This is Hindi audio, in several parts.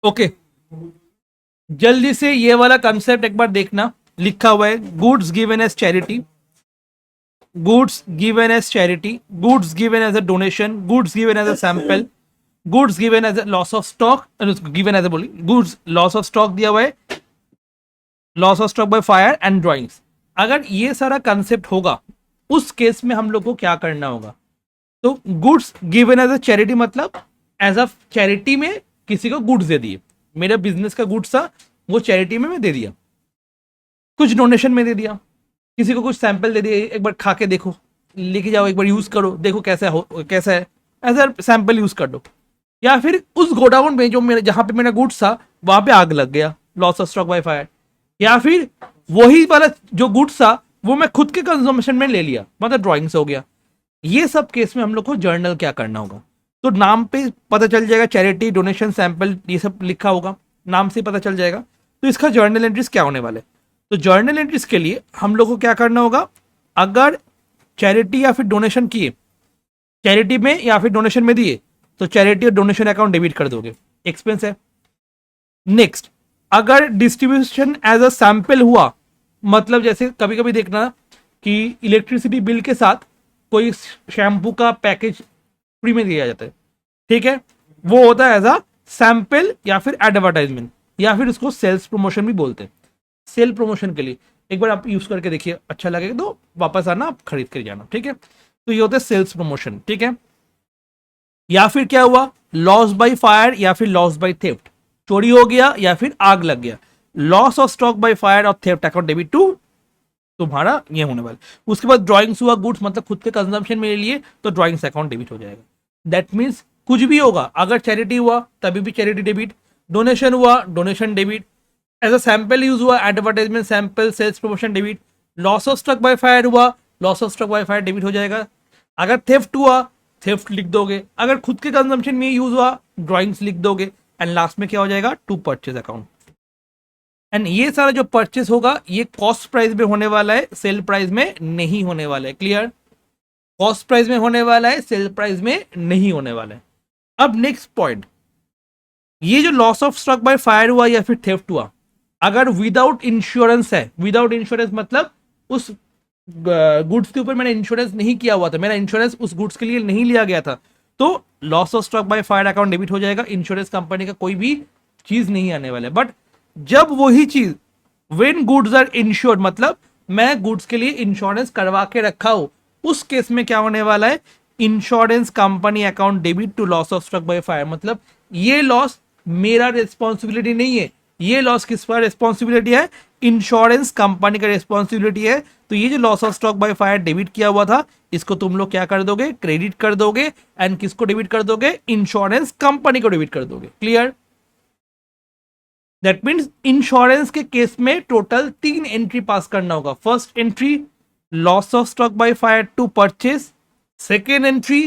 ओके, जल्दी से ये वाला कंसेप्ट एक बार देखना। लिखा हुआ है goods given as charity, goods given as charity, goods given as a donation, goods given as a sample, goods given as a loss of stock, given as a बोली गुड्स लॉस ऑफ स्टॉक दिया हुआ है, loss of stock by fire and drawings. अगर ये सारा कंसेप्ट होगा उस केस में हम लोग को क्या करना होगा? तो goods given as a charity मतलब एज अ चैरिटी में किसी को गुड्स दे दिए, मेरा बिजनेस का गुड्स था वो चैरिटी में मैं दे दिया, कुछ डोनेशन में दे दिया, किसी को कुछ सैंपल दे दिए, एक बार खा के देखो, लेके जाओ एक बार यूज करो, देखो कैसा है, एज अ सैंपल यूज कर दो। या फिर उस गोडाउन में जो मेरे जहां पे मेरा गुड्स था वहां पे आग लग गया, loss of stock by fire. या फिर वही वाला जो गुड्स था वो मैं खुद के कंजम्पशन में ले लिया, मतलब ड्राइंग से हो गया। ये सब केस में हम लोग को जर्नल क्या करना होगा? तो नाम पे पता चल जाएगा, चैरिटी, डोनेशन, सैंपल, ये सब लिखा होगा, नाम से पता चल जाएगा। तो इसका जर्नल एंट्रीज क्या होने वाले? तो जर्नल एंट्रीज के लिए हम लोग को क्या करना होगा? अगर चैरिटी या फिर डोनेशन किए, चैरिटी में या फिर डोनेशन में दिए, तो चैरिटी और डोनेशन अकाउंट डेबिट कर दोगे, एक्सपेंस है। नेक्स्ट, अगर डिस्ट्रीब्यूशन एज अ सैंपल हुआ, मतलब जैसे कभी कभी देखना कि इलेक्ट्रिसिटी बिल के साथ कोई शैम्पू का पैकेज फ्री में दिया जाता है, ठीक है, वो होता है एज अ सैंपल या फिर एडवर्टाइजमेंट, या फिर उसको सेल्स प्रमोशन भी बोलते हैं। सेल प्रमोशन के लिए एक बार आप यूज करके देखिए, अच्छा लगेगा तो वापस आना, आप खरीद कर जाना, ठीक है। तो ये होता है सेल्स प्रमोशन, ठीक है। या फिर क्या हुआ? लॉस बाय फायर या फिर लॉस बाय थेफ्ट, चोरी हो गया या फिर आग लग गया, loss of stock by fire और थेफ्ट अकाउंट डेबिट टू तुम्हारा ये होने वाला। उसके बाद ड्राइंग्स हुआ, गुड्स मतलब खुद के कंजम्पशन में लिए, तो ड्राइंग्स अकाउंट डेबिट हो जाएगा। दैट मीन्स कुछ भी होगा, अगर चैरिटी हुआ तभी भी चैरिटी डेबिट, डोनेशन हुआ donation debit, as a sample use हुआ advertisement sample sales promotion debit, loss of stock by fire हुआ loss of stock by fire debit हो जाएगा। अगर थेफ्ट हुआ थेफ्ट लिख दोगे, अगर खुद के कंजम्पशन में यूज हुआ ड्राइंग्स लिख दोगे, एंड लास्ट में क्या हो जाएगा? To purchase account. एंड ये सारा जो परचेस होगा ये कॉस्ट प्राइस में होने वाला है, सेल प्राइस में नहीं होने वाला है। क्लियर? कॉस्ट प्राइस में होने वाला है, सेल प्राइस में नहीं होने वाला है। अब नेक्स्ट पॉइंट, ये जो loss of stock by fire हुआ या फिर थेफ्ट हुआ, अगर विदाउट इंश्योरेंस है, विदाउट इंश्योरेंस मतलब उस गुड्स के ऊपर मैंने इंश्योरेंस नहीं किया हुआ था, मेरा इंश्योरेंस उस गुड्स के लिए नहीं लिया गया था, तो loss of stock by fire account debit हो जाएगा, इंश्योरेंस कंपनी का कोई भी चीज नहीं आने वाला है। बट जब वही चीज वेन गुड्स आर इंश्योर्ड, मतलब मैं गुड्स के लिए इंश्योरेंस करवा के रखा हूं, उस केस में क्या होने वाला है? Insurance company account debit to loss of stock by fire, मतलब ये लॉस मेरा रिस्पॉन्सिबिलिटी नहीं है, ये लॉस किसका रिस्पॉन्सिबिलिटी है? इंश्योरेंस कंपनी का रिस्पॉन्सिबिलिटी है। तो ये जो loss of stock by fire debit किया हुआ था, इसको तुम लोग क्या कर दोगे? क्रेडिट कर दोगे। एंड किसको डेबिट कर दोगे? इंश्योरेंस कंपनी को डेबिट कर दोगे। क्लियर? दैट मीन्स इंश्योरेंस के केस में टोटल 3 एंट्री पास करना होगा। First entry loss of stock by fire to purchase, second entry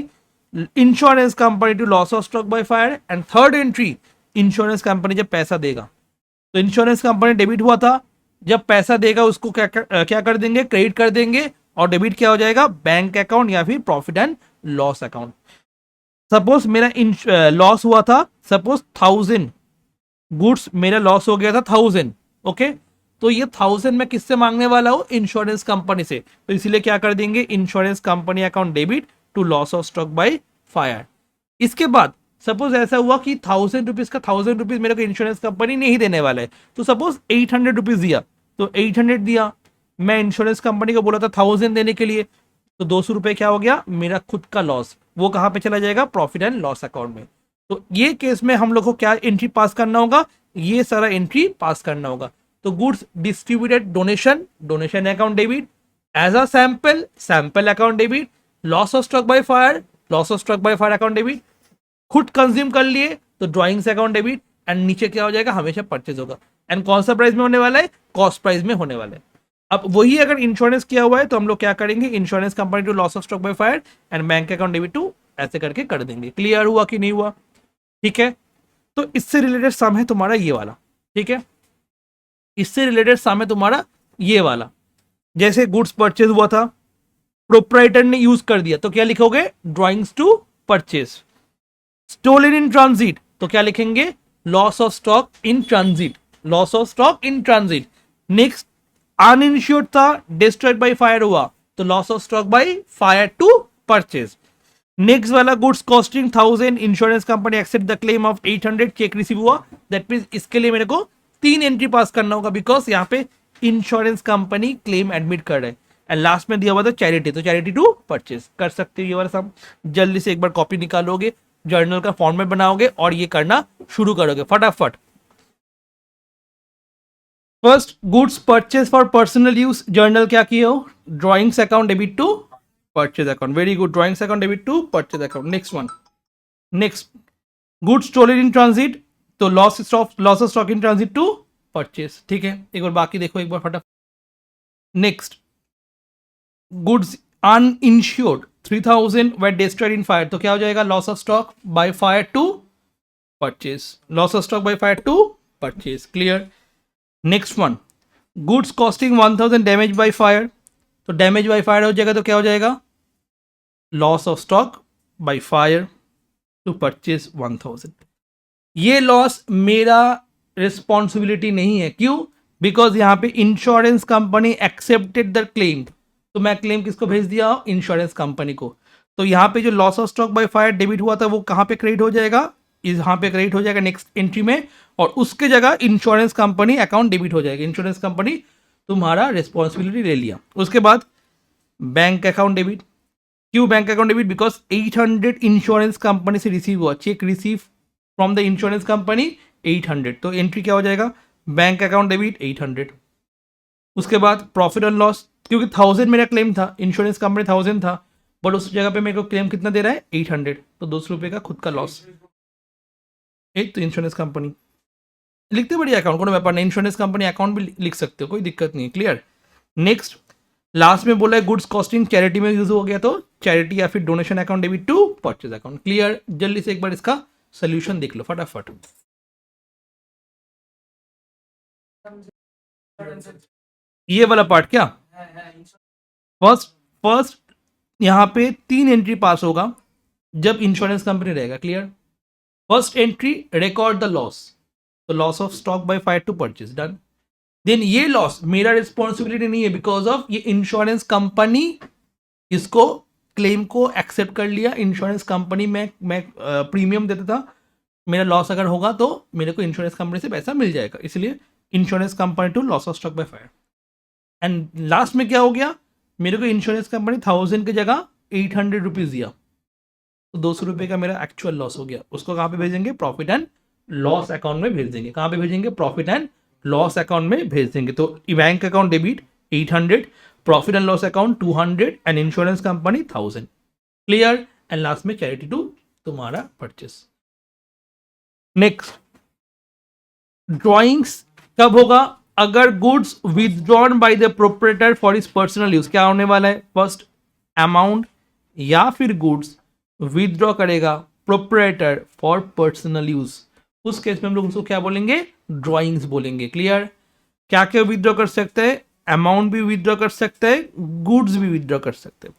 insurance company to loss of stock by fire, and third entry insurance company जब पैसा देगा। तो इंश्योरेंस कंपनी डेबिट हुआ था, जब पैसा देगा उसको क्या कर देंगे? क्रेडिट कर देंगे। और डेबिट क्या हो जाएगा? बैंक अकाउंट या फिर profit and loss account. Suppose मेरा लॉस हुआ था, सपोज 1000 गुड्स, मेरा लॉस हो गया था 1000, ओके। तो ये 1000 मैं किससे मांगने वाला हूं? इंश्योरेंस कंपनी से। तो इसीलिए क्या कर देंगे? Insurance company account debit to loss of stock by fire. इसके बाद सपोज ऐसा हुआ कि 1000 रुपीज का 1000 रुपीज मेरे को इंश्योरेंस कंपनी नहीं देने वाला है, तो सपोज 800 रुपीज दिया, तो 800 दिया, मैं इंश्योरेंस कंपनी को बोला था 1000 देने के लिए, तो 200 रुपए क्या हो गया? मेरा खुद का लॉस, वो कहां पे चला जाएगा? प्रॉफिट एंड लॉस अकाउंट में। तो ये केस में हम लोग को क्या एंट्री पास करना होगा? ये सारा एंट्री पास करना होगा। तो goods distributed donation, donation account debit, as a sample, sample account debit, loss of stock by fire, loss of stock by fire account debit, खुद कंज्यूम कर लिए तो ड्राइंग्स अकाउंट डेबिट, एंड नीचे क्या हो जाएगा? हमेशा परचेज होगा। एंड कौन सा प्राइस में होने वाला है? कॉस्ट प्राइस में होने वाला है। अब वही अगर इंश्योरेंस किया हुआ है तो हम लोग क्या करेंगे? Insurance company to loss of stock by fire and bank account debit to, ऐसे करके कर देंगे। क्लियर हुआ कि नहीं हुआ? ठीक है। तो इससे रिलेटेड सम है तुम्हारा ये वाला, ठीक है। इससे रिलेटेड सम है तुम्हारा ये वाला। जैसे गुड्स परचेज हुआ था, प्रोप्राइटर ने यूज कर दिया, तो क्या लिखोगे? Drawings to purchase. Stolen in transit, तो क्या लिखेंगे? Loss of stock in transit, loss of stock in transit. Next uninsured था, डिस्ट्रॉयड बाय फायर हुआ, तो loss of stock by fire to purchase. Next वाला goods costing 1000, insurance company accept the claim of 800, cheque receive हुआ। दैट मींस इसके लिए मेरे को 3 एंट्री पास करना होगा, बिकॉज यहाँ पे इंश्योरेंस कंपनी क्लेम एडमिट कर रहे हैं। एंड लास्ट में दिया हुआ था चैरिटी, तो चैरिटी टू परचेज कर सकते हो। ये वाला सब जल्दी से एक बार कॉपी निकालोगे, जर्नल का फॉर्मेट बनाओगे और ये करना शुरू करोगे फटाफट। First, goods purchase for personal use, journal क्या किए हो, drawings account debit to purchase account, very good, drawings account debit to purchase account. Next one, next goods stored in transit, तो loss of stock in transit to purchase. ठीक है, एक बार बाकी देखो एक बार फटाफट। Next, goods uninsured 3000 were destroyed in fire, तो क्या हो जाएगा, loss of stock by fire to purchase, loss of stock by fire to purchase. Clear. Next one, goods costing 1000 damage by fire, तो डैमेज बाय फायर हो जाएगा, तो क्या हो जाएगा, loss of stock by fire to purchase 1000। ये लॉस मेरा रिस्पॉन्सिबिलिटी नहीं है, क्यों, बिकॉज यहाँ पे insurance company accepted the claim, तो मैं क्लेम किसको भेज दिया, इंश्योरेंस कंपनी को। तो यहाँ पे जो loss of stock by fire debit हुआ था वो कहाँ पे क्रेडिट हो जाएगा, यहाँ पे क्रेडिट हो जाएगा नेक्स्ट एंट्री में, और उसके जगह इंश्योरेंस कंपनी अकाउंट डेबिट हो जाएगा। इंश्योरेंस कंपनी तुम्हारा रिस्पॉन्सिबिलिटी ले लिया। उसके बाद बैंक अकाउंट डेबिट, क्यों bank account debit, because 800 insurance company से रिसीव हुआ, check receive from the insurance company 800, तो एंट्री क्या हो जाएगा, बैंक अकाउंट डेबिट 800। उसके बाद प्रॉफिट एंड लॉस, क्योंकि 1000 मेरा क्लेम था, इंश्योरेंस कंपनी 1000 था, बट उस जगह पे मेरे को क्लेम कितना दे रहा है, 800, तो 200 रुपये का खुद का लॉस। एक तो इंश्योरेंस कंपनी लिखते बढ़िया अकाउंट, कोई व्यापार नहीं, इंश्योरेंस कंपनी अकाउंट भी लिख सकते हो, कोई दिक्कत नहीं है। क्लियर। नेक्स्ट, लास्ट में बोला है गुड्स कॉस्टिंग चैरिटी में यूज हो गया, तो चैरिटी या फिर donation account debit to purchase account. Clear. जल्दी से एक बार इसका सोल्यूशन देख लो फटाफट। ये वाला पार्ट क्या, फर्स्ट फर्स्ट यहाँ पे 3 एंट्री पास होगा जब इंश्योरेंस कंपनी रहेगा। Clear. First entry, record the loss, तो loss of stock by fire to purchase, done. Then ये लॉस मेरा रिस्पॉन्सिबिलिटी नहीं है, बिकॉज ऑफ ये इंश्योरेंस कंपनी इसको क्लेम को एक्सेप्ट कर लिया। इंश्योरेंस कंपनी में मैं प्रीमियम देता था, मेरा लॉस अगर होगा तो मेरे को इंश्योरेंस कंपनी से पैसा मिल जाएगा, इसलिए insurance company to loss of stock by fire. And last में क्या हो गया, मेरे को इंश्योरेंस कंपनी 1000 की जगह 800 रुपीज दिया, तो 200 रुपये का मेरा एक्चुअल लॉस हो गया। उसको कहाँ पे भेजेंगे, प्रॉफिट एंड लॉस अकाउंट में भेज देंगे। कहाँ पे भेजेंगे, प्रॉफिट एंड लॉस अकाउंट में भेज देंगे। तो bank account debit 800, profit and loss account 200 and insurance company 1000। Clear. And last में चैरिटी टू तुम्हारा परचेस। नेक्स्ट, ड्रॉइंग्स कब होगा, अगर goods withdrawn by the proprietor for his personal use. क्या होने वाला है, फर्स्ट अमाउंट या फिर गुड्स विदड्रॉ करेगा प्रोप्राइटर फॉर पर्सनल यूज, उस केस में हम लोग उसको क्या बोलेंगे, ड्रॉइंग्स बोलेंगे। क्लियर। क्या क्या विदड्रॉ कर सकते हैं, अमाउंट भी विदड्रॉ कर सकते हैं, गुड्स भी विदड्रॉ कर सकते हैं।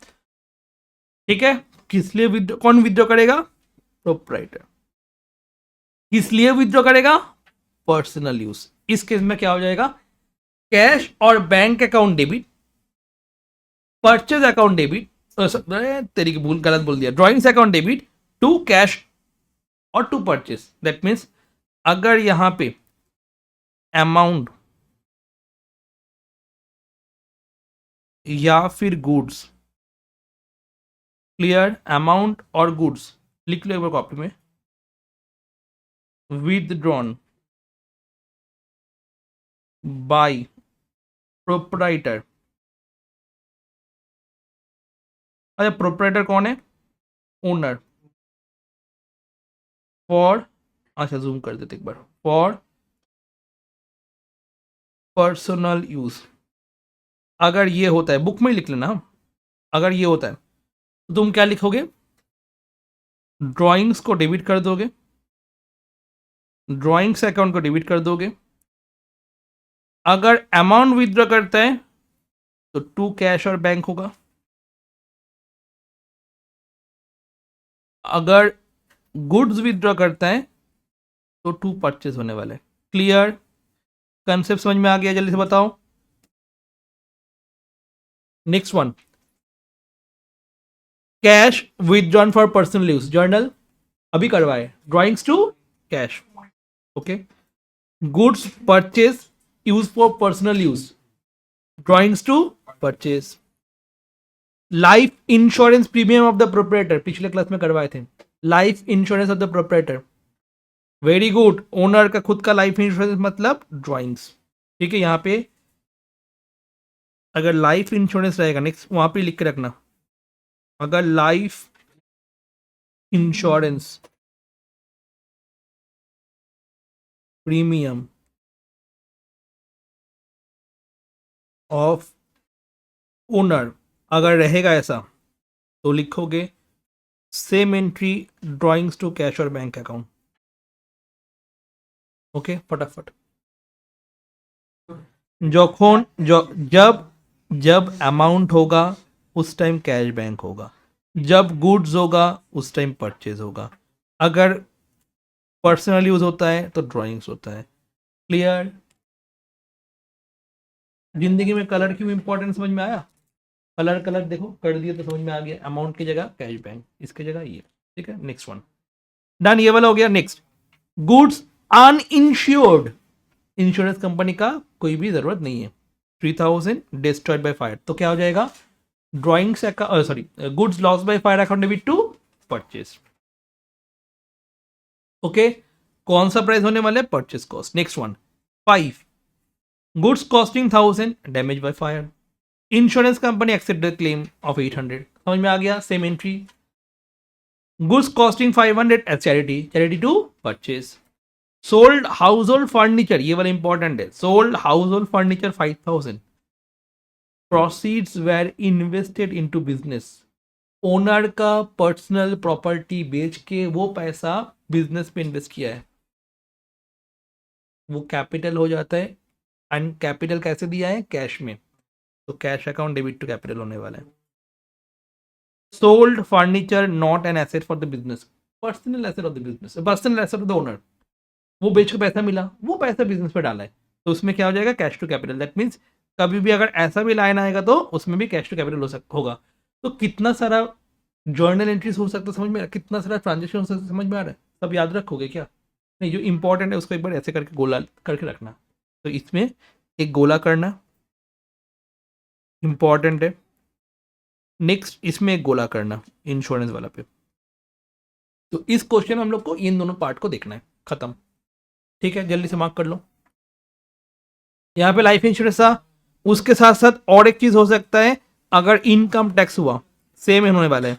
ठीक है। किस लिए विदड्रॉ, कौन विदड्रॉ करेगा, प्रोप्राइटर। किस लिए विदड्रॉ करेगा, पर्सनल यूज। इस केस में क्या हो जाएगा, कैश और bank account debit, purchase account debit, तेरी की भूल, गलत बोल दिया, drawings account debit to cash और टू परचेज। दैट मीन्स अगर यहां पे अमाउंट या फिर गुड्स, क्लियर, अमाउंट और गुड्स लिख लो एक बार कॉपी में, विदड्रॉन बाय प्रोप्राइटर। अच्छा, प्रोप्राइटर कौन है, ओनर, फॉर, अच्छा जूम कर देते एक बार, फॉर पर्सनल यूज। अगर ये होता है, बुक में ही लिख लेना, अगर ये होता है तो तुम क्या लिखोगे, ड्राइंग्स को डेबिट कर दोगे, ड्राइंग्स अकाउंट को डेबिट कर दोगे। अगर अमाउंट विथड्रॉ करता है तो टू कैश और बैंक होगा। अगर गुड्स विथड्रॉ करता है तो 2 परचेज होने वाले। क्लियर? कंसेप्ट समझ में आ गया? जल्दी से बताओ। Next one, cash withdrawn for personal use, journal अभी करवाए, drawings to cash. Okay, goods purchase use for personal use, drawings to purchase. Life insurance premium of the proprietor, पिछले क्लास में करवाए थे। Life insurance of the proprietor, very good. Owner का खुद का लाइफ इंश्योरेंस मतलब ड्रॉइंग्स। ठीक है, यहां पे अगर लाइफ इंश्योरेंस रहेगा, नेक्स्ट वहां पे लिख के रखना, अगर life insurance premium of owner अगर रहेगा ऐसा, तो लिखोगे same entry drawings to cash और बैंक अकाउंट। ओके, फटाफट। যখন जब जब अमाउंट होगा उस टाइम कैश बैंक होगा, जब गुड्स होगा उस टाइम परचेज होगा, अगर पर्सनल यूज होता है तो ड्राइंग्स होता है। क्लियर? जिंदगी में कलर क्यों इंपॉर्टेंट समझ में आया? कलर कलर देखो कर दिए तो समझ में आ गया। अमाउंट की जगह कैश बैंक, इसकी जगह ये। ठीक है, नेक्स्ट वन डन, ये वाला हो गया। Next, goods uninsured, insurance company का कोई भी जरूरत नहीं है, 3000 डिस्ट्रॉयड बाय फायर, तो क्या हो जाएगा? Drawings sorry, goods loss by fire account debit to purchase. Okay, कौन सा प्राइस होने वाला है? Purchase cost. Next one 5, goods costing 1000 damage by fire, insurance company accept the claim of 800। समझ में आ गया? Same entry. Goods costing 500 as charity, charity to purchase. Sold household furniture, ये वाला इंपॉर्टेंट है, sold household furniture 5000, proceeds were invested into business. Owner का पर्सनल प्रॉपर्टी बेच के वो पैसा बिजनेस पे इन्वेस्ट किया है, वो कैपिटल हो जाता है। एंड कैपिटल कैसे दिया है? कैश में, तो cash account debit to capital होने वाला है। Sold furniture not an asset for the business, personal asset of the business, personal asset of the owner, वो बेच के पैसा मिला, वो पैसा बिजनेस पे डाला है, तो उसमें क्या हो जाएगा? Cash to capital. That means कभी भी अगर ऐसा भी लाइन आएगा तो उसमें भी कैश टू कैपिटल होगा। तो कितना सारा जर्नल एंट्रीज हो सकता है समझ में आ रहा है? कितना सारा ट्रांजेक्शन हो सकता है समझ में आ रहा है? सब याद रखोगे क्या? नहीं, जो इंपॉर्टेंट है उसको एक बार ऐसे करके गोला करके रखना। तो इसमें एक गोला करना इंपॉर्टेंट है। नेक्स्ट इसमें एक गोला करना इंश्योरेंस वाला पे। तो इस क्वेश्चन में हम लोग को इन दोनों पार्ट को देखना है। खत्म। ठीक है, जल्दी से मार्क कर लो। यहाँ पे लाइफ इंश्योरेंस था, उसके साथ साथ और एक चीज हो सकता है, अगर इनकम टैक्स हुआ, सेम होने वाला है।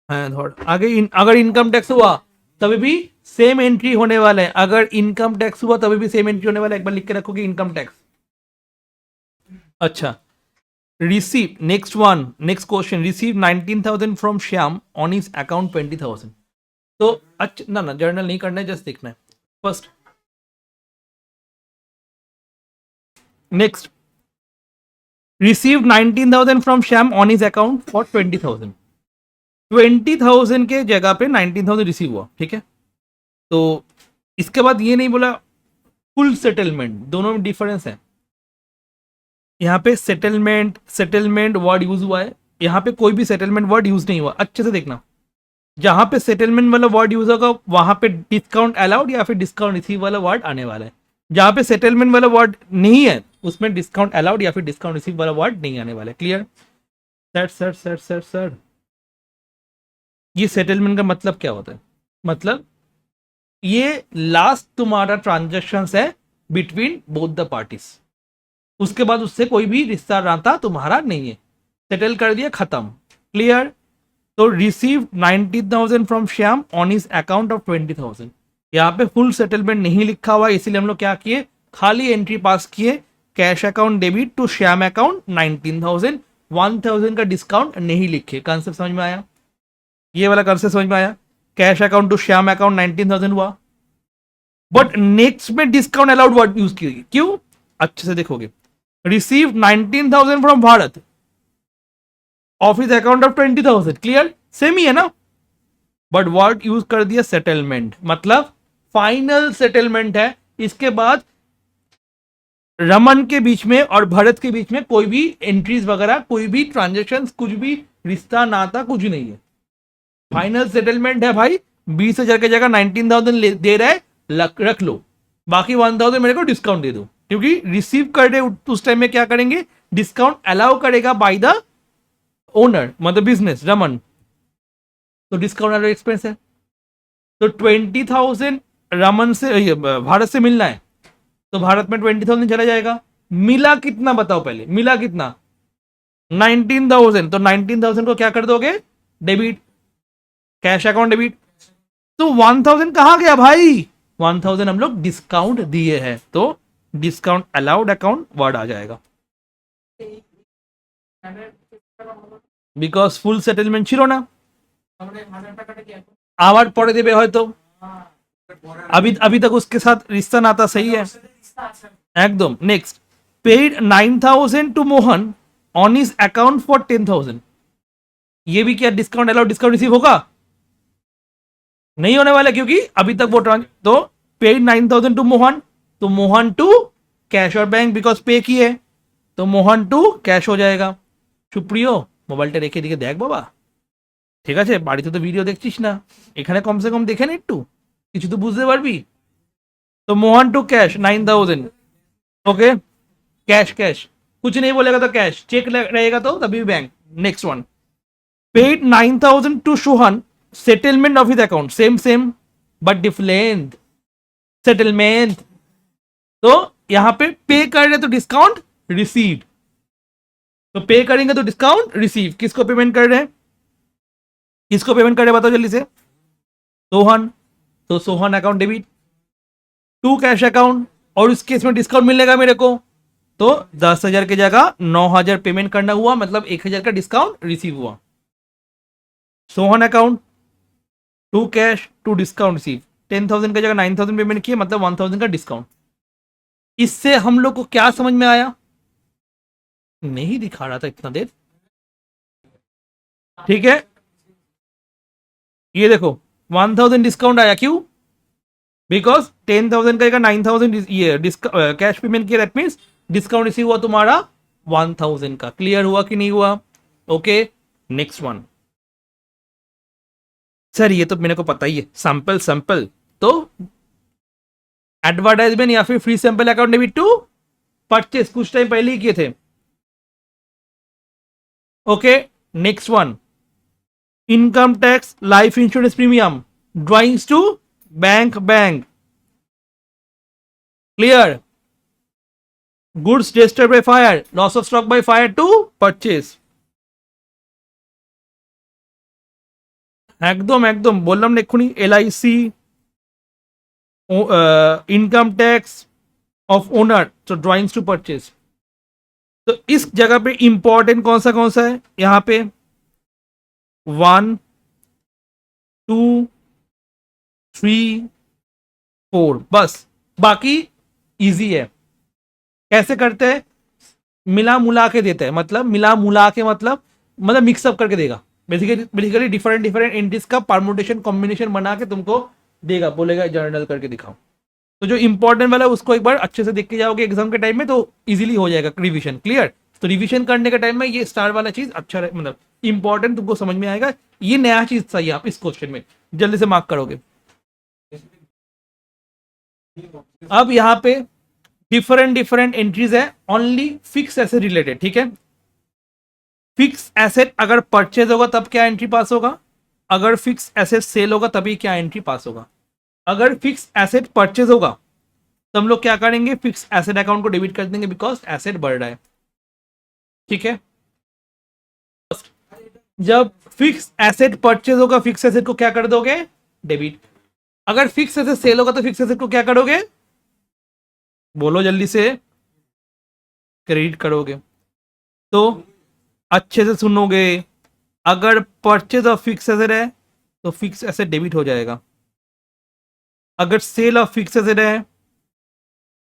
अगर इनकम टैक्स हुआ तभी भी सेम एंट्री होने वाला है, अगर इनकम टैक्स हुआ तभी भी सेम एंट्री होने वाला है। एक बार लिख के रखोगे इनकम टैक्स। अच्छा, receive, next one, next question, receive 19,000 from Shyam on his account 20,000। तो अच्छा ना जर्नल नहीं करना है, जस्ट देखना है first. Next, receive 19,000 from Shyam on his account for 20,000। 20,000 के जगह पे 19,000 रिसीव हुआ। ठीक है, तो इसके बाद ये नहीं बोला फुल सेटलमेंट, दोनों में डिफरेंस है। यहाँ पे सेटलमेंट वर्ड यूज हुआ है, यहाँ पे कोई भी सेटलमेंट वर्ड यूज नहीं हुआ। अच्छे से देखना, जहां पे सेटलमेंट वाला वर्ड यूज होगा वहां पे डिस्काउंट अलाउड या फिर डिस्काउंट रिसीव वाला वर्ड आने वाला है। जहां पे सेटलमेंट वाला वर्ड नहीं है उसमें डिस्काउंट अलाउड या फिर डिस्काउंट रिसीव वाला वर्ड नहीं आने वाला है। क्लियर? सर ये सेटलमेंट का मतलब क्या होता है? मतलब ये लास्ट तुम्हारा ट्रांजेक्शन है बिटवीन बोथ द पार्टीज, उसके बाद उससे कोई भी रिश्ता नाता तुम्हारा नहीं है, सेटल कर दिया, खत्म। क्लियर? तो receive 19,000 from Shyam on his account of 20,000। यहाँ पे फुल सेटलमेंट नहीं लिखा हुआ, इसीलिए हम लोग क्या किए, खाली एंट्री पास किए, cash account debit to Shyam account 19,000, 1,000 का डिस्काउंट नहीं लिखे। कंसेप्ट समझ में आया? ये वाला कंसेप्ट समझ में आया? Cash account to Shyam account 19,000 हुआ, बट नेक्स्ट में डिस्काउंट अलाउड वर्ड यूज किए। क्यों? अच्छे से देखोगे, receive 19,000 from Bharat office account of 20,000। Clear? Same ही है ना? बट वर्ड यूज कर दिया सेटलमेंट, मतलब फाइनल सेटलमेंट है। इसके बाद रमन के बीच में और भरत के बीच में कोई भी एंट्रीज वगैरह, कोई भी ट्रांजेक्शन, कुछ भी रिश्ता नाता कुछ नहीं है। फाइनल सेटलमेंट है भाई। 20,000 की जगह 19,000 दे रहा है, रख लो, बाकी 1,000 मेरे को डिस्काउंट दे दो, क्योंकि रिसीव कर रहे उस टाइम में क्या करेंगे, डिस्काउंट अलाउ करेगा बाय द ओनर, मतलब बिजनेस रमन, तो डिस्काउंट अलाउ एक्सपेंस है। तो 20,000 रमन से भारत से मिलना है, तो भारत में 20,000 चला जाएगा। मिला कितना बताओ, पहले मिला कितना, 19,000, तो 19,000 को क्या कर दोगे, डेबिट, कैश अकाउंट डेबिट। तो 1,000 कहां गया भाई, 1,000 हम लोग डिस्काउंट दिए हैं, तो डिस्काउंट अलाउड अकाउंट वर्ड आ जाएगा, बिकॉज फुल सेटलमेंट ছিল না। আবার পরে দেবে হয়তো, अभी अभी तक उसके साथ रिश्ता नाता सही है एकदम। Next, paid 9,000 to Mohan on his account for 10,000, ये भी क्या डिस्काउंट अलाउड, डिस्काउंट रिसीव होगा, नहीं होने वाला, क्योंकि अभी तक वो तो पेड 9,000 टू मोहन, तो मोहन टू कैश और बैंक, बिकॉज पे किए, तो मोहन टू कैश हो जाएगा। সুপ্রিয় মোবাইলটা রেখে দিকে দেখ বাবা, ঠিক আছে, বাড়িতে তো ভিডিও দেখছিস না, এখানে কমসে কম দেখে নে একটু, কিছু তো বুঝতে পারবি। तो Mohan to cash 9,000, okay, cash cash, कुछ नहीं बोलेगा तो कैश, चेक रहेगा तो तभी bank. Next one, paid 9,000 to Sohan, settlement of his account, same same but different settlement, तो यहां पे पे कर रहे तो डिस्काउंट रिसीव, तो पे करेंगे तो डिस्काउंट रिसीव, किसको पेमेंट कर रहे हैं, किसको पेमेंट कर रहे हैं बताओ जल्दी से, सोहन, तो Sohan account debit to cash account, और उस केस में डिस्काउंट मिलेगा मेरे को, तो 10,000 की जगह 9,000 पेमेंट करना हुआ, मतलब 1,000 का डिस्काउंट रिसीव हुआ। Sohan account to cash to discount receive, 10,000 की जगह 9,000 पेमेंट किए, मतलब 1,000 का डिस्काउंट। इससे हम लोग को क्या समझ में आया, नहीं दिखा रहा था इतना देर, ठीक है, ये देखो 1,000 डिस्काउंट आया, क्यों, बिकॉज 10,000 का 9,000 ये कैश पेमेंट किया, दैट मीन्स डिस्काउंट रिसीव हुआ तुम्हारा 1,000 का। क्लियर हुआ कि नहीं हुआ, ओके। नेक्स्ट वन, सर ये तो मेरे को पता ही है, सैंपल सैंपल, तो एडवर्टाइजमेंट या फिर free sample account debit to purchase कुछ टाइम पहले ही किए थे, okay. Next one, income tax, life insurance premium, drawings to bank bank, clear, goods destroyed by fire, loss of stock by fire to purchase, একদম একদম বললাম না এক্ষুনি, LIC, income tax of owner, तो ड्राइंग्स टू परचेज। तो इस जगह पे इंपॉर्टेंट कौन सा है, यहां पे 1 2 3 4, बस, बाकी इजी है। कैसे करते हैं, मिला मुला के देते हैं, मतलब मिला मुला के मतलब मिक्सअप करके देगा, बेसिकली डिफरेंट डिफरेंट एंट्रीज का परमुटेशन कॉम्बिनेशन बना के तुमको देगा, बोलेगा जर्नल करके दिखाओ। तो जो इंपॉर्टेंट वाला है उसको एक बार अच्छे से देख के जाओगे एग्जाम के टाइम में, तो इजीली हो जाएगा रिवीजन, क्लियर। तो रिवीजन करने के टाइम में ये स्टार वाला चीज अच्छा मतलब इंपॉर्टेंट तुमको समझ में आएगा, ये नया चीज सही है, आप इस क्वेश्चन में जल्दी से मार्क करोगे। अब यहाँ पे डिफरेंट डिफरेंट एंट्रीज है, ओनली फिक्स एसेट रिलेटेड, ठीक है। फिक्स एसेट अगर परचेज होगा तब क्या एंट्री पास होगा, अगर फिक्स एसेट सेल होगा तभी क्या एंट्री पास होगा। अगर फिक्स एसेट परचेज होगा तो हम लोग क्या करेंगे, फिक्स एसेट अकाउंट को डेबिट कर देंगे, बिकॉज एसेट बढ़ रहा है, ठीक है। जब फिक्स एसेट परचेज होगा, फिक्स एसेट को क्या कर दोगे, डेबिट। अगर फिक्स एसेट सेल होगा तो फिक्स एसेट को क्या करोगे, बोलो जल्दी से, क्रेडिट करोगे। तो अच्छे से सुनोगे, अगर परचेज ऑफ फिक्स एसेट है तो फिक्स एसेट डेबिट हो जाएगा, अगर सेल ऑफ फिक्स एसेट है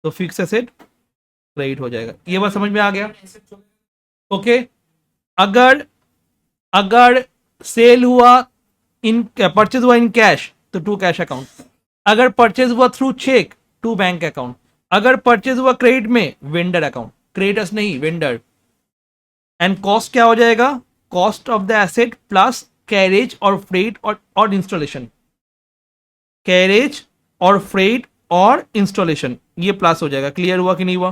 तो फिक्स एसेट क्रेडिट हो जाएगा। ये बात समझ में आ गया, ओके। अगर अगर सेल हुआ इन परचेज हुआ इन कैश तो टू कैश अकाउंट, अगर परचेज हुआ through cheque to bank account, अगर परचेज हुआ क्रेडिट में वेंडर अकाउंट, क्रेडिटर्स नहीं वेंडर। एंड कॉस्ट क्या हो जाएगा, cost of the asset plus carriage और फ्रेट और इंस्टॉलेशन, कैरेज और फ्रेट और इंस्टॉलेशन ये प्लस हो जाएगा। क्लियर हुआ कि नहीं हुआ,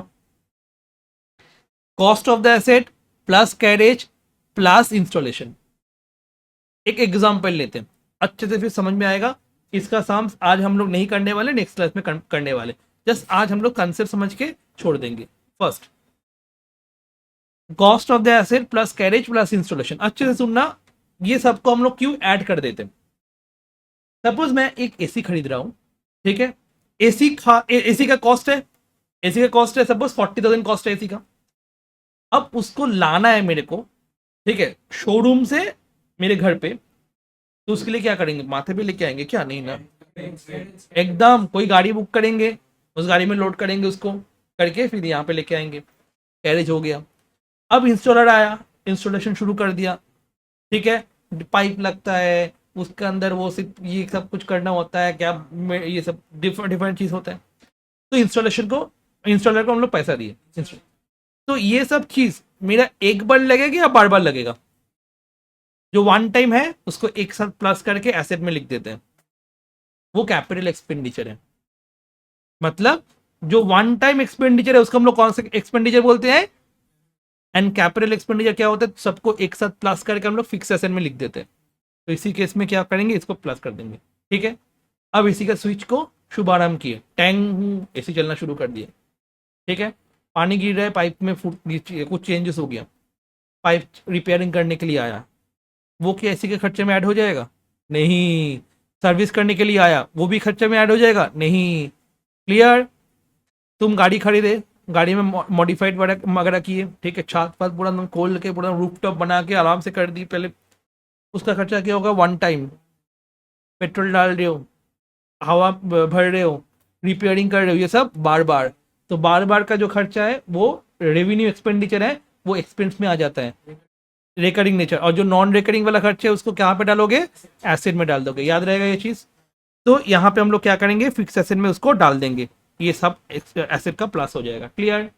cost of the asset plus carriage plus installation. एक एग्जांपल लेते हैं अच्छे से फिर समझ में आएगा। इसका साम आज हम लोग नहीं करने वाले, नेक्स्ट क्लास में करने वाले, जस्ट आज हम लोग कंसेप्ट समझ के छोड़ देंगे। First cost of the asset plus carriage plus installation, अच्छे से सुनना, ये सबको हम लोग क्यों ऐड कर देते हैं। सपोज मैं एक एसी खरीद रहा हूं, ठीक है, एसी का कॉस्ट है, एसी का कॉस्ट है सपोज 40,000 कॉस्ट है एसी का। अब उसको लाना है मेरे को, ठीक है, शोरूम से मेरे घर पे, तो उसके लिए क्या करेंगे, माथे पे लेके आएंगे क्या, नहीं ना, एकदम कोई गाड़ी बुक करेंगे, उस गाड़ी में लोड करेंगे उसको करके फिर यहाँ पे लेके आएंगे, कैरेज हो गया। अब इंस्टॉलर आया, इंस्टॉलेशन शुरू कर दिया, ठीक है, पाइप लगता है उसके अंदर, वो सिर्फ ये सब कुछ करना होता है क्या, ये सब डिफरेंट डिफरेंट चीज होता है। तो इंस्टॉलर को हम लोग पैसा दिए, तो ये सब चीज मेरा एक बार लगेगा या बार बार लगेगा, जो वन टाइम है उसको एक साथ प्लस करके एसेट में लिख देते हैं, वो कैपिटल एक्सपेंडिचर है। मतलब जो वन टाइम एक्सपेंडिचर है उसको हम लोग कौन सा एक्सपेंडिचर बोलते हैं, एंड कैपिटल एक्सपेंडिचर क्या होता है, सबको एक साथ प्लस करके हम लोग फिक्स एसेट में लिख देते हैं। तो इसी केस में क्या करेंगे, इसको प्लस कर देंगे, ठीक है। अब इसी का स्विच को शुभारंभ किए, टैंग एसी चलना शुरू कर दिए, ठीक है, पानी गिर रहा है पाइप में, कुछ चेंजेस हो गया, पाइप रिपेयरिंग करने के लिए आया, वो क्या एसी के खर्चे में ऐड हो जाएगा, नहीं। सर्विस करने के लिए आया, वो भी खर्चे में ऐड हो जाएगा, नहीं। क्लियर, तुम गाड़ी खरीदे, गाड़ी में मॉडिफाइड वगैरह किए, ठीक है, छत पत पूरा तुम खोल के पूरा रूफ टॉप बना के आराम से कर दी पहले, उसका खर्चा क्या होगा, वन टाइम, पेट्रोल डाल रहे हो, हवा भर रहे हो, रिपेयरिंग कर रहे हो, ये सब बार बार। तो बार बार का जो खर्चा है वो रेवेन्यू एक्सपेंडिचर है, वो एक्सपेंस में आ जाता है, रिकरिंग नेचर। और जो नॉन रिकरिंग वाला खर्चा है उसको कहाँ पे डालोगे, एसेट में डाल दोगे, याद रहेगा ये चीज। तो यहाँ पे हम लोग क्या करेंगे, फिक्स एसेट में उसको डाल देंगे, ये सब एसेट का प्लस हो जाएगा। क्लियर,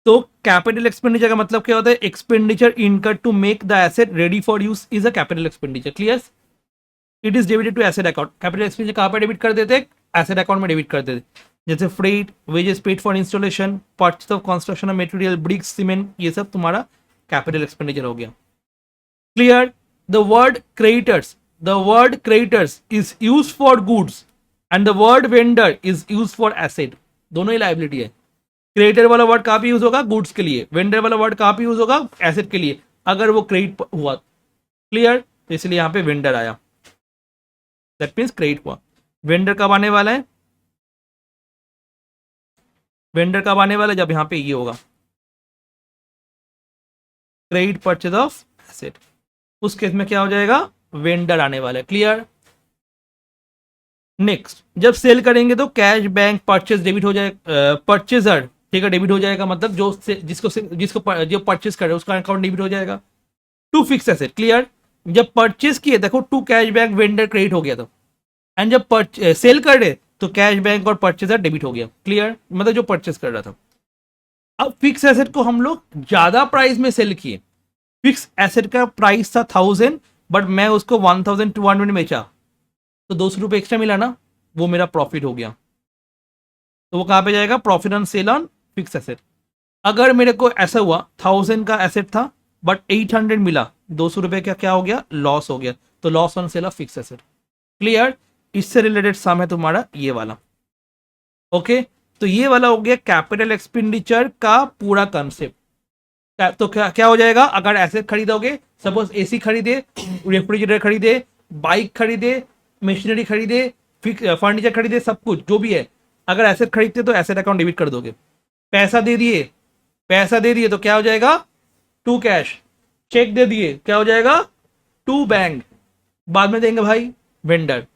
तो कैपिटल एक्सपेंडिचर का मतलब क्या होता है, expenditure incurred to make the asset ready for use is a capital expenditure. Clear, it is debited to asset account. Capital expenditure कहाँ पे डेबिट कर देते हैं, एसेट अकाउंट में डेबिट कर देते, जैसे freight, wages paid for installation, purchase of construction of material, bricks, cement, ये सब तुम्हारा कैपिटल एक्सपेंडिचर हो गया। Clear, the word creditors is used for goods and the word vendor is used for asset, दोनों ही लाइबिलिटी है। क्रेडिटर वाला वर्ड कहाँ पे यूज होगा, गुड्स के लिए, वेंडर वाला वर्ड कहाँ पे यूज होगा, एसेट के लिए, अगर वो क्रेडिट हुआ। क्लियर, तो इसलिए यहां पे वेंडर आया, दैट मीन्स क्रेडिट हुआ। वेंडर कब आने वाला है, वेंडर कब आने वाला है, जब यहां पे ये होगा क्रेडिट परचेज ऑफ एसेट, उस केस में क्या हो जाएगा, वेंडर आने वाला है। क्लियर, नेक्स्ट जब सेल करेंगे तो कैश बैंक परचेज डेबिट हो जाएगा, परचेजर, ठीक है, डेबिट हो जाएगा, मतलब जो जिसको जो परचेज कर रहे हैं उसका अकाउंट डेबिट हो जाएगा टू फिक्स एसेट। क्लियर, जब परचेज किए देखो to cash bank vendor credit हो गया था, एंड जब सेल कर रहे तो कैश बैंक और परचेजर डेबिट हो गया। क्लियर, मतलब जो परचेज कर रहा था। अब फिक्स एसेट को हम लोग ज्यादा प्राइस में सेल किए, फिक्स एसेट का प्राइस था 1000 बट मैं उसको 1200 में बेचा, तो 200 रुपये एक्स्ट्रा मिला ना, वो मेरा प्रॉफिट हो गया, तो वो कहां पे जाएगा, profit on sale on fix asset. अगर मेरे को ऐसा हुआ 1000 का एसेट था बट 800 मिला, 200 रुपये का क्या हो गया, लॉस हो गया, तो loss on sale of fix asset. Clear, इससे रिलेटेड सम है तुम्हारा ये वाला। ओके, तो ये वाला हो गया कैपिटल एक्सपेंडिचर का पूरा कंसेप्ट। तो क्या हो जाएगा, अगर एसेट खरीदोगे, सपोज एसी खरीदे, रेफ्रिजरेटर खरीदे, बाइक खरीदे, मशीनरी खरीदे, फर्नीचर खरीदे, सब कुछ जो भी है, अगर एसेट खरीदते तो एसेट अकाउंट डेबिट कर दोगे। पैसा दे दिए तो क्या हो जाएगा, टू कैश। चेक दे दिए क्या हो जाएगा, टू बैंक। बाद में देंगे भाई वेंडर,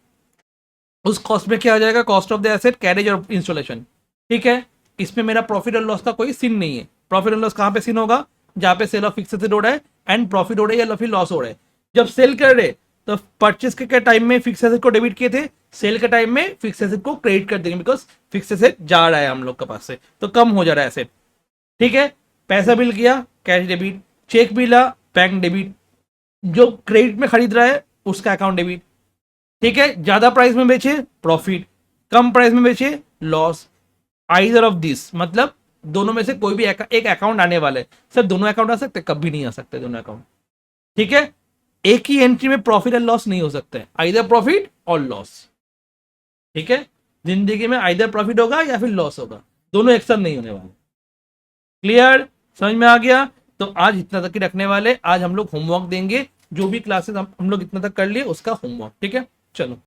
उस कॉस्ट में क्या हो जाएगा, cost of the asset, carriage और इंस्टॉलेशन। ठीक है, इसमें मेरा प्रॉफिट और लॉस का कोई सीन नहीं है। प्रॉफिट और लॉस कहां पे सीन होगा, जहां पे सेल ऑफ फिक्स एसेट हो रहा है एंड प्रॉफिट हो रहा है या फिर लॉस हो रहा है। जब सेल कर रहे तो परचेस के टाइम में फिक्स एसेट को डेबिट किए थे, सेल के टाइम में फिक्स एसेट को क्रेडिट कर देंगे, बिकॉज फिक्स एसेट जा रहा है हम लोग के पास से, तो कम हो जा रहा है एसेट। ठीक है, पैसा बिल किया कैश डेबिट, चेक मिला बैंक डेबिट, जो क्रेडिट में खरीद रहा है उसका अकाउंट डेबिट। ठीक है, ज्यादा प्राइस में बेचे प्रॉफिट, कम प्राइस में बेचे लॉस। आइदर ऑफ दिस, मतलब दोनों में से कोई भी एक अकाउंट आने वाले। सर दोनों अकाउंट आ सकते, कभी नहीं आ सकते दोनों अकाउंट। ठीक है, एक ही एंट्री में प्रॉफिट एंड लॉस नहीं हो सकते, आइदर प्रॉफिट और लॉस। ठीक है, जिंदगी में आइदर प्रॉफिट होगा या फिर लॉस होगा, दोनों एक साथ नहीं होने वाले। क्लियर, समझ में आ गया? तो आज इतना तक ही रखने वाले। आज हम लोग होमवर्क देंगे, जो भी क्लासेस हम लोग इतना तक कर लिए उसका होमवर्क। ठीक है, चलो।